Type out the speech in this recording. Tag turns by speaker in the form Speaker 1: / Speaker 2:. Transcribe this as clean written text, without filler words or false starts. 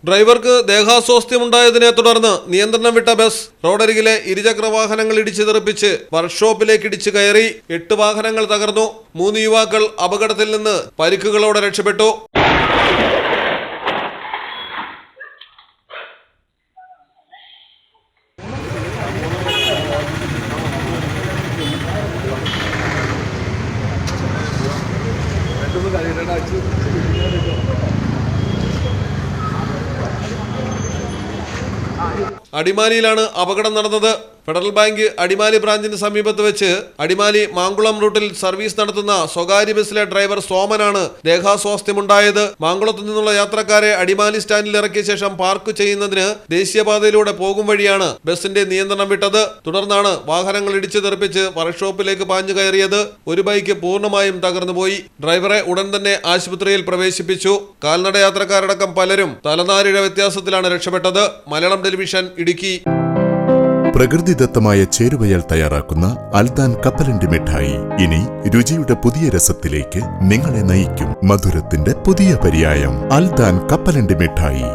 Speaker 1: ഡ്രൈവർക്ക് ദേഹാസ്വാസ്ഥ്യമുണ്ടായതിനെ തുടർന്ന് നിയന്ത്രണം വിട്ട ബസ് റോഡരികിലെ ഇരുചക്ര വാഹനങ്ങൾ ഇടിച്ചു തെറിപ്പിച്ച് വർക്ക്ഷോപ്പിലേക്ക് ഇടിച്ചു കയറി. 8 വാഹനങ്ങൾ തകർന്നു. 3 യുവാക്കൾ അപകടത്തിൽ നിന്ന് പരിക്കുകളോടെ രക്ഷപ്പെട്ടു. അടിമാലിയിലാണ് അപകടം നടന്നത്. ഫെഡറൽ ബാങ്ക് അടിമാലി ബ്രാഞ്ചിന് സമീപത്ത് വെച്ച് അടിമാലി മാങ്കുളം റൂട്ടിൽ സർവീസ് നടത്തുന്ന സ്വകാര്യ ബസ്സിലെ ഡ്രൈവർ സോമനാണ് ദേഹാസ്വാസ്ഥ്യമുണ്ടായത്. മാങ്കുളത്തു നിന്നുള്ള യാത്രക്കാരെ അടിമാലി സ്റ്റാൻഡിൽ ഇറക്കിയ ശേഷം പാർക്ക് ചെയ്യുന്നതിന് ദേശീയപാതയിലൂടെ പോകും വഴിയാണ് ബസിന്റെ നിയന്ത്രണം വിട്ടത്. തുടർന്നാണ് വാഹനങ്ങൾ ഇടിച്ചു തെറിപ്പിച്ച് വർക്ക്ഷോപ്പിലേക്ക് പാഞ്ഞു കയറിയത്. ഒരു ബൈക്ക് പൂർണ്ണമായും തകർന്നുപോയി. ഡ്രൈവറെ ഉടൻ തന്നെ ആശുപത്രിയിൽ പ്രവേശിപ്പിച്ചു. കാൽനട യാത്രക്കാരടക്കം പലരും തലനാരിഴ വ്യത്യാസത്തിലാണ് രക്ഷപ്പെട്ടത്. മലയാളം ടെലിവിഷൻ, ഇടുക്കി.
Speaker 2: പ്രകൃതിദത്തമായ ചേരുവയാൽ തയ്യാറാക്കുന്ന അൽദാൻ കപ്പലണ്ടി മിഠായി ഇനി രുചിയുടെ പുതിയ രസത്തിലേക്ക് നിങ്ങളെ നയിക്കും. മധുരത്തിന്റെ പുതിയ പര്യായം അൽദാൻ കപ്പലണ്ടി മിഠായി.